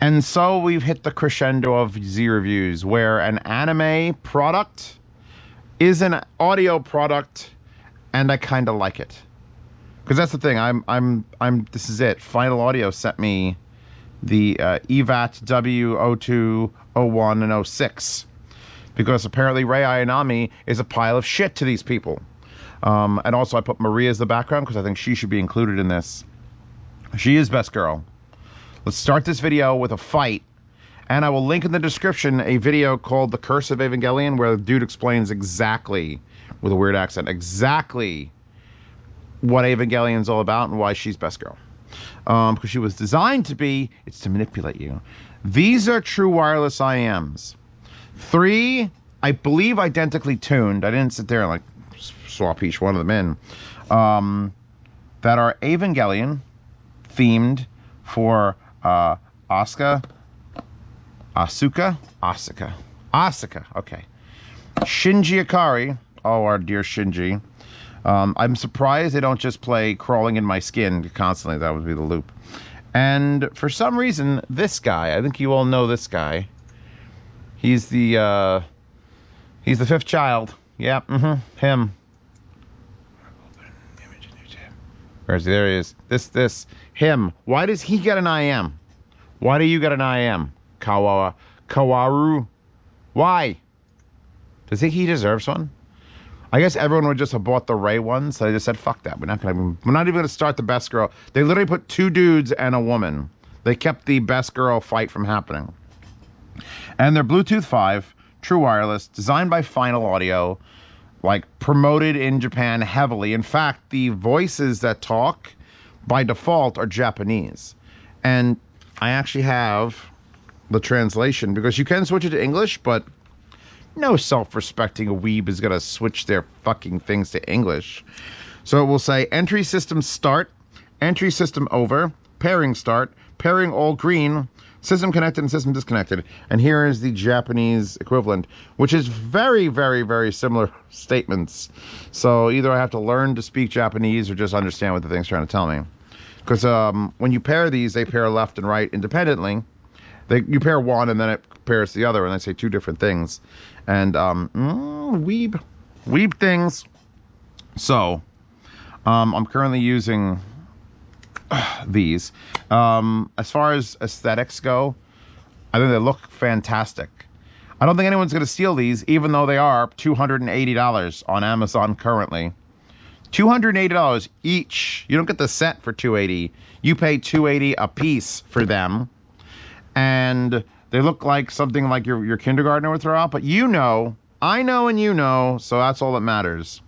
And so we've hit the crescendo of Z reviews, where an anime product is an audio product, and I kind of like it. Because that's the thing. This is it. Final Audio sent me the EVAT W02, 01, and 06. Because apparently Rei Ayanami is a pile of shit to these people. And also I put Maria as the background because I think she should be included in this. She is best girl. Let's start this video with a fight. And I will link in the description a video called The Curse of Evangelion, where the dude explains exactly, with a weird accent, exactly what Evangelion's all about and why she's best girl. Because she was designed to be, it's to manipulate you. These are true wireless IEMs. 3, I believe, identically tuned. I didn't sit there and like swap each one of them in. That are Evangelion themed for Asuka, okay. Shinji Ikari, oh, our dear Shinji. I'm surprised they don't just play Crawling in My Skin constantly. That would be the loop. And for some reason, this guy, I think you all know this guy. He's the fifth child. Yeah, him. Where's he? There he is. Him. Why does he get an IM? Why do you get an IM? Kawaru. Why? Does he think he deserves one? I guess everyone would just have bought the Rei one, so they just said, fuck that. We're not even gonna start the best girl. They literally put 2 dudes and a woman. They kept the best girl fight from happening. And they're Bluetooth 5, true wireless, designed by Final Audio, like promoted in Japan heavily. In fact, the voices that talk by default are Japanese. And I actually have the translation, because you can switch it to English, but no self-respecting weeb is gonna switch their fucking things to English. So it will say entry system start, entry system over, pairing start, pairing all green, system connected and system disconnected. And here is the Japanese equivalent, which is very, very, very similar statements. So either I have to learn to speak Japanese or just understand what the thing's trying to tell me. Because when you pair these, they pair left and right independently. You pair one and then it pairs the other, and they say 2 different things. And weeb things. So I'm currently using these. As far as aesthetics go, I think they look fantastic. I don't think anyone's going to steal these, even though they are $280 on Amazon currently. $280 each. You don't get the set for $280. You pay $280 a piece for them. And they look like something like your kindergartner would throw out. But you know, I know, and you know, so that's all that matters.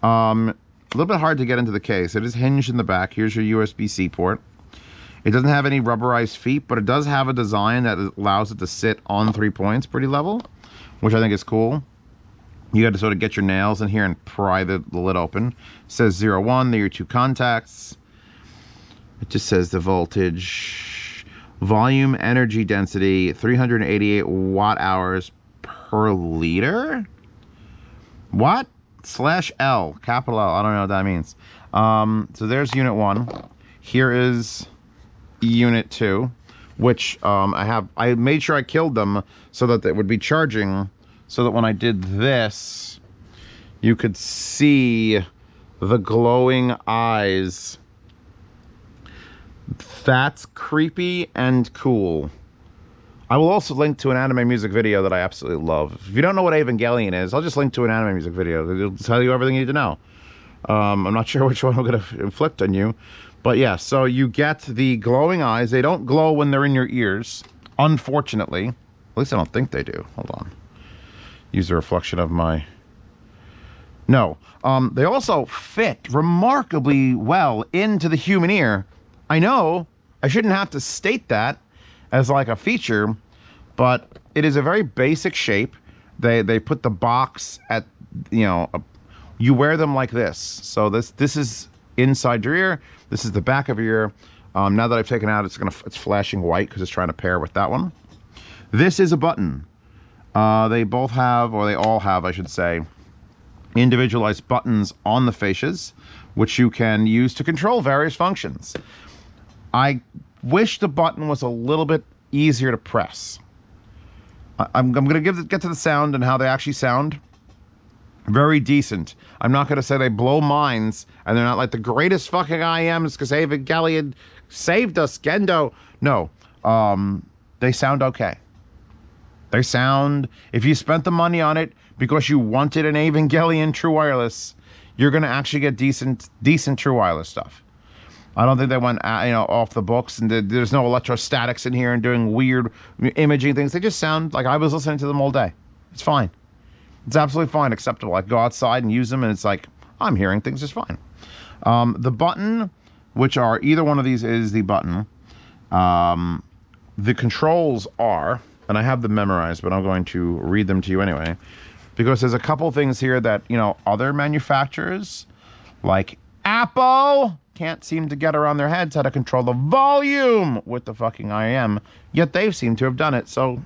A little bit hard to get into the case. It is hinged in the back. Here's your USB-C port. It doesn't have any rubberized feet, but it does have a design that allows it to sit on 3 points pretty level, which I think is cool. You got to sort of get your nails in here and pry the lid open. It says 01, they're your 2 contacts. It just says the voltage, volume, energy density, 388 watt hours per liter. What? /L, capital L, I don't know what that means. So there's unit 1. Here is unit 2, which I made sure I killed them so that it would be charging, so that when I did this, you could see the glowing eyes. That's creepy and cool. I will also link to an anime music video that I absolutely love. If you don't know what Evangelion is, I'll just link to an anime music video. It'll tell you everything you need to know. I'm not sure which one I'm going to inflict on you. But yeah, so you get the glowing eyes. They don't glow when they're in your ears, unfortunately. At least I don't think they do. Hold on. Use the reflection of my... No. They also fit remarkably well into the human ear. I know I shouldn't have to state that as like a feature, but it is a very basic shape. They put the box at, you know, you wear them like this. So this is inside your ear. This is the back of your ear. Now that I've taken out, it's flashing white because it's trying to pair with that one. This is a button. They both have, or they all have, I should say, individualized buttons on the fascias, which you can use to control various functions. I wish the button was a little bit easier to press. I'm going to get to the sound and how they actually sound. Very decent. I'm not going to say they blow minds and they're not like the greatest fucking IEMs because Evangelion saved us, Gendo. No, they sound okay. They sound, if you spent the money on it because you wanted an Evangelion true wireless, you're going to actually get decent true wireless stuff. I don't think they went, off the books, and there's no electrostatics in here and doing weird imaging things. They just sound like I was listening to them all day. It's fine. It's absolutely fine, acceptable. I go outside and use them, and it's like, I'm hearing things just fine. The button, which are, either one of these is the button. The controls are, and I have them memorized, but I'm going to read them to you anyway, because there's a couple things here that, other manufacturers, like Apple, can't seem to get around their heads how to control the volume with the fucking IEM, yet they seem to have done it. So,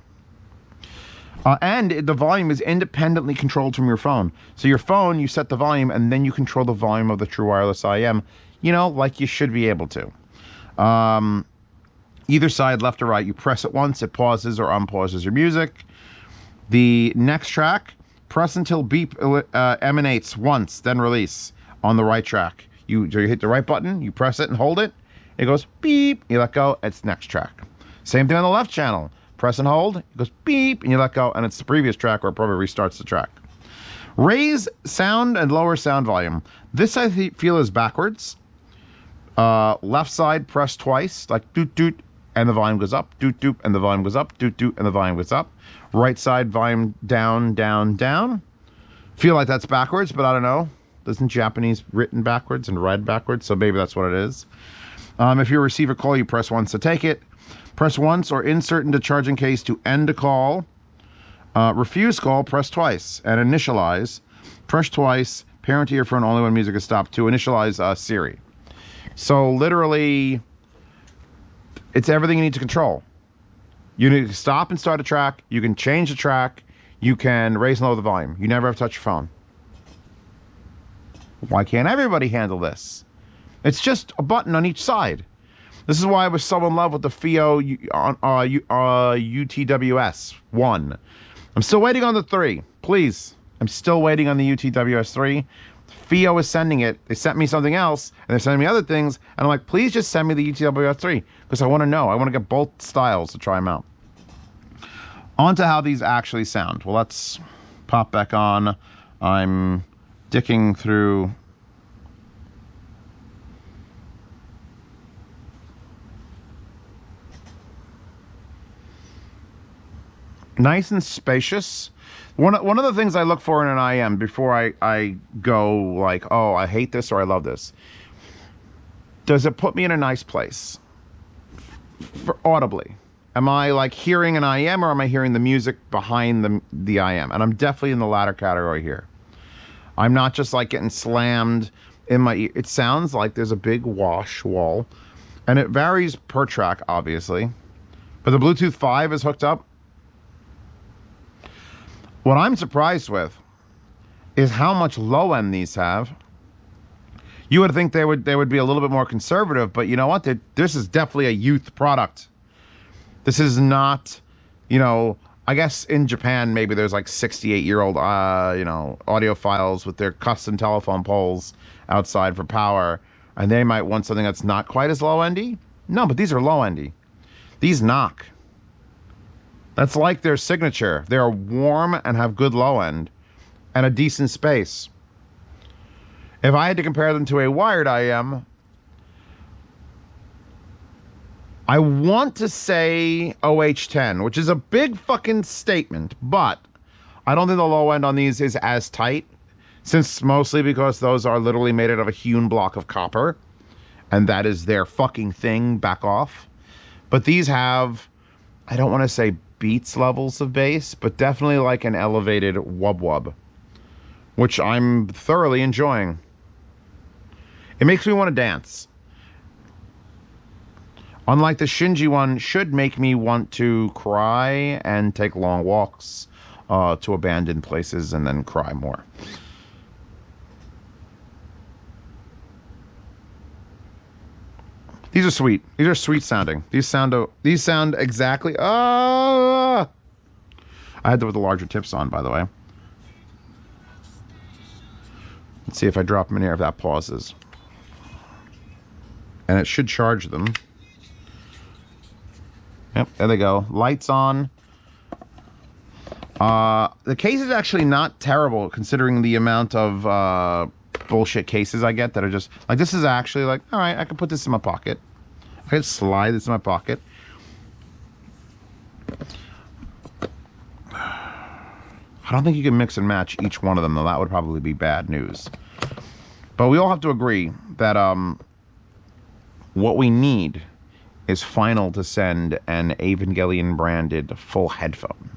and the volume is independently controlled from your phone. So your phone, you set the volume, and then you control the volume of the true wireless IEM, like you should be able to. Either side, left or right, you press it once, it pauses or unpauses your music. The next track, press until beep emanates once, then release on the right track. You hit the right button, you press it and hold it, it goes beep, you let go, it's next track. Same thing on the left channel. Press and hold, it goes beep, and you let go, and it's the previous track where it probably restarts the track. Raise sound and lower sound volume. This I feel is backwards. Left side, press twice, like doot doot, and the volume goes up, doot doot, and the volume goes up, doot doot, and the volume goes up. Right side, volume down, down, down. Feel like that's backwards, but I don't know. Isn't Japanese written backwards and read backwards? So maybe that's what it is. If you receive a call, you press once to take it. Press once or insert into charging case to end a call. Refuse call, press twice. And initialize, press twice. Parent earphone only when music is stopped. To initialize Siri. So literally, it's everything you need to control. You need to stop and start a track. You can change the track. You can raise and lower the volume. You never have to touch your phone. Why can't everybody handle this? It's just a button on each side. This is why I was so in love with the FIO UTWS 1. I'm still waiting on the 3. Please. I'm still waiting on the UTWS 3. FIO is sending it. They sent me something else, and they're sending me other things. And I'm like, please just send me the UTWS 3. Because I want to know. I want to get both styles to try them out. On to how these actually sound. Well, let's pop back on. I'm dicking through. Nice and spacious. One of the things I look for in an IEM before I go like, oh, I hate this or I love this. Does it put me in a nice place? For audibly. Am I like hearing an IEM or am I hearing the music behind the IEM? And I'm definitely in the latter category here. I'm not just like getting slammed in my ear. It sounds like there's a big wash wall. And it varies per track, obviously. But the Bluetooth 5 is hooked up. What I'm surprised with is how much low end these have. You would think they would be a little bit more conservative, but you know what? This is definitely a youth product. This is not, I guess in Japan maybe there's like 68-year-old audiophiles with their custom telephone poles outside for power, and they might want something that's not quite as low endy. No, but these are low endy. These knock. That's like their signature. They're warm and have good low end and a decent space. If I had to compare them to a wired IEM, I want to say OH10, which is a big fucking statement, but I don't think the low end on these is as tight, since mostly because those are literally made out of a hewn block of copper, and that is their fucking thing, back off. But these have, I don't want to say beats levels of bass, but definitely like an elevated wub-wub, which I'm thoroughly enjoying. It makes me want to dance. Unlike the Shinji one, should make me want to cry and take long walks to abandoned places and then cry more. These are sweet. These are sweet sounding. These sound exactly. I had to put the larger tips on, by the way. Let's see if I drop them in here, if that pauses. And it should charge them. Yep, there they go. Lights on. The case is actually not terrible considering the amount of bullshit cases I get that are just like, this is actually like, all right, I can put this in my pocket. I can slide this in my pocket. I don't think you can mix and match each one of them, though. That would probably be bad news. But we all have to agree that what we need is final to send an Evangelion branded full headphone.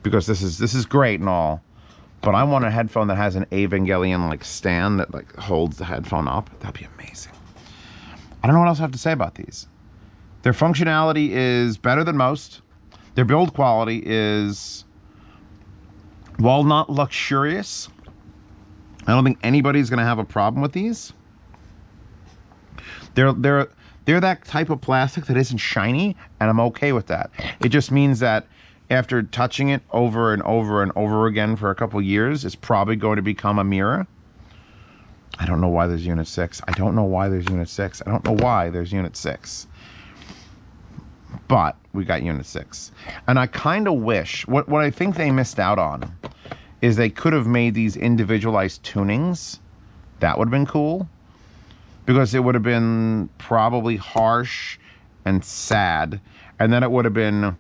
Because this is great and all, but I want a headphone that has an Evangelion like stand that like holds the headphone up. That'd be amazing. I don't know what else I have to say about these. Their functionality is better than most. Their build quality is, while not luxurious, I don't think anybody's gonna have a problem with these. They're that type of plastic that isn't shiny, and I'm okay with that. It just means that after touching it over and over and over again for a couple years, it's probably going to become a mirror. I don't know why there's Unit 6. I don't know why there's Unit 6. I don't know why there's Unit 6. But we got Unit 6. And I kind of wish, what I think they missed out on is they could have made these individualized tunings. That would have been cool. Because it would have been probably harsh and sad. And then it would have been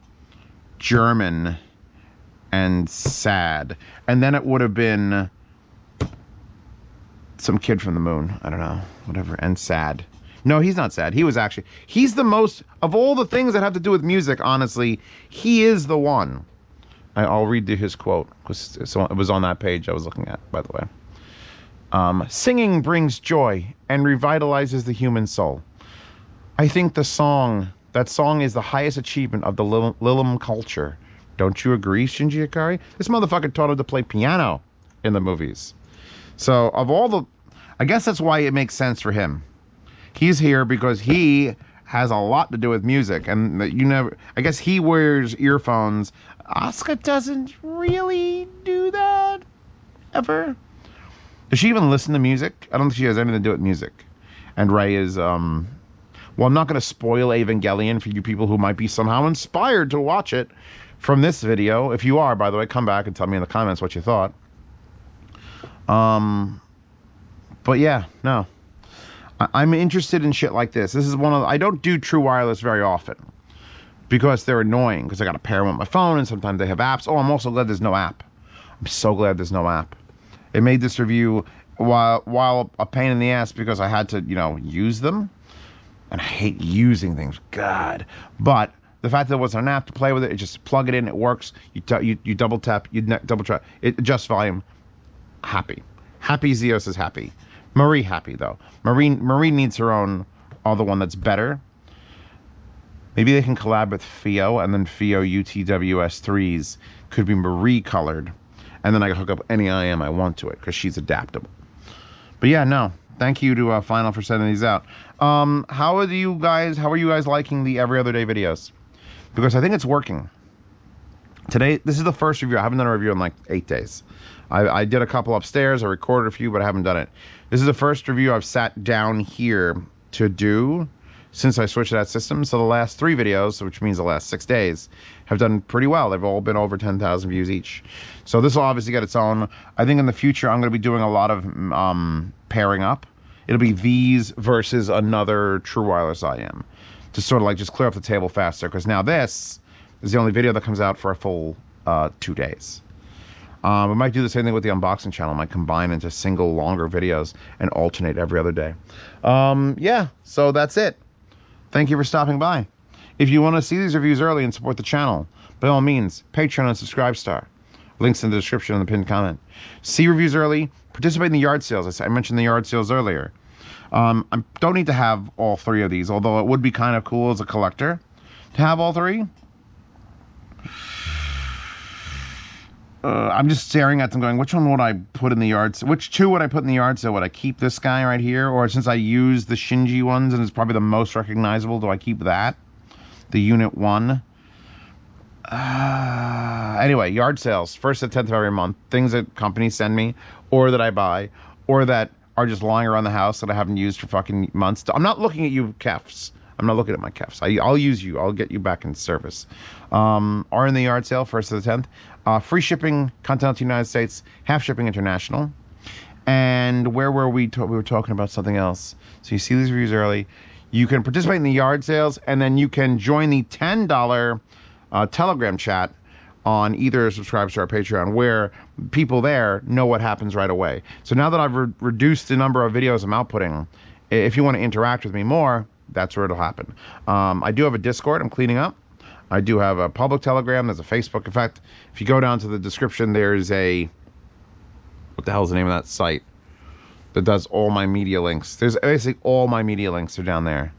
German and sad. And then it would have been some kid from the moon. I don't know. Whatever. And sad. No, he's not sad. He was actually... He's the most... Of all the things that have to do with music, honestly, he is the one. I'll read his quote. Because it was on that page I was looking at, by the way. Singing brings joy and revitalizes the human soul. I think that song is the highest achievement of the Lilim culture. Don't you agree, Shinji Ikari? This motherfucker taught him to play piano in the movies. So, of all the... I guess that's why it makes sense for him. He's here because he has a lot to do with music. And you never... I guess he wears earphones. Asuka doesn't really do that. Ever. Does she even listen to music? I don't think she has anything to do with music. And Ray is... Well, I'm not going to spoil Evangelion for you people who might be somehow inspired to watch it from this video. If you are, by the way, come back and tell me in the comments what you thought. But yeah, no. I'm interested in shit like this. This is one of... I don't do true wireless very often. Because they're annoying. Because I got to pair them with my phone, and sometimes they have apps. Oh, I'm also glad there's no app. I'm so glad there's no app. It made this review while a pain in the ass because I had to, you know, use them. And I hate using things. God. But the fact that there wasn't an app to play with it, just plug it in, it works. You double tap, you double tap. It adjusts volume. Happy. Happy Zeos is happy. Marie happy, though. Marie needs her own other one that's better. Maybe they can collab with Fio, and then Fio UTWS 3s could be Marie colored. And then I can hook up any IM I want to it, because she's adaptable. But yeah, no. Thank you to Final for sending these out. How are you guys liking the every other day videos? Because I think it's working. Today, this is the first review. I haven't done a review in like 8 days. I did a couple upstairs. I recorded a few, but I haven't done it. This is the first review I've sat down here to do since I switched to that system. So the last 3 videos, which means the last 6 days, have done pretty well. They've all been over 10,000 views each. So this will obviously get its own. I think in the future, I'm going to be doing a lot of pairing up. It'll be these versus another true wireless IM to sort of like just clear up the table faster. Because now this is the only video that comes out for a full 2 days. We might do the same thing with the unboxing channel. Might combine into single longer videos and alternate every other day. Yeah, so that's it. Thank you for stopping by. If you want to see these reviews early and support the channel, by all means, Patreon and Subscribe Star. Links in the description and the pinned comment. See reviews early. Participate in the yard sales. I mentioned the yard sales earlier. I don't need to have all 3 of these, although it would be kind of cool as a collector to have all 3. I'm just staring at them going, which one would I put in the yard? Which two would I put in the yard sale? Would I keep this guy right here? Or since I use the Shinji ones and it's probably the most recognizable, do I keep that? The Unit 1. Anyway, yard sales, 1st to 10th of every month. Things that companies send me, or that I buy, or that are just lying around the house that I haven't used for fucking months. I'm not looking at you, Kefs. I'm not looking at my Kefs. I'll use you. I'll get you back in service. Are in the yard sale, 1st to the 10th. Free shipping, continental United States, half shipping international. And where were we? We were talking about something else. So you see these reviews early. You can participate in the yard sales, and then you can join the $10 Telegram chat on either subscribe to our Patreon, where people there know what happens right away. So now that I've reduced the number of videos I'm outputting, if you want to interact with me more, that's where it'll happen. I do have a Discord I'm cleaning up. I do have a public Telegram. There's a Facebook. In fact, if you go down to the description, there's a... What the hell is the name of that site that does all my media links? There's basically all my media links are down there.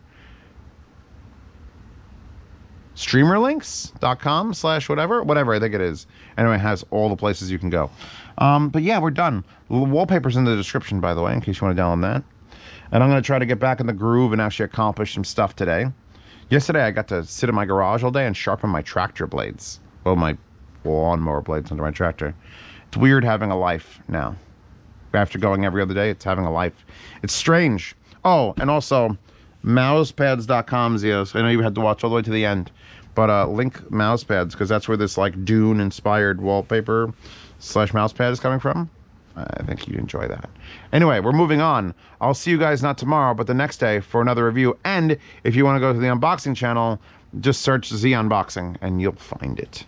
Streamerlinks.com/whatever I think it is. Anyway, it has all the places you can go. But yeah, we're done. The wallpaper's in the description, by the way, in case you want to download that. And I'm going to try to get back in the groove and actually accomplish some stuff today. Yesterday, I got to sit in my garage all day and sharpen my tractor blades. Well, my lawnmower blades under my tractor. It's weird having a life now. After going every other day, it's having a life. It's strange. Oh, and also, mousepads.com, Zios. I know you had to watch all the way to the end. But link mousepads, because that's where this like Dune-inspired wallpaper / mousepad is coming from. I think you'd enjoy that. Anyway, we're moving on. I'll see you guys not tomorrow, but the next day for another review. And if you want to go to the unboxing channel, just search Z Unboxing and you'll find it.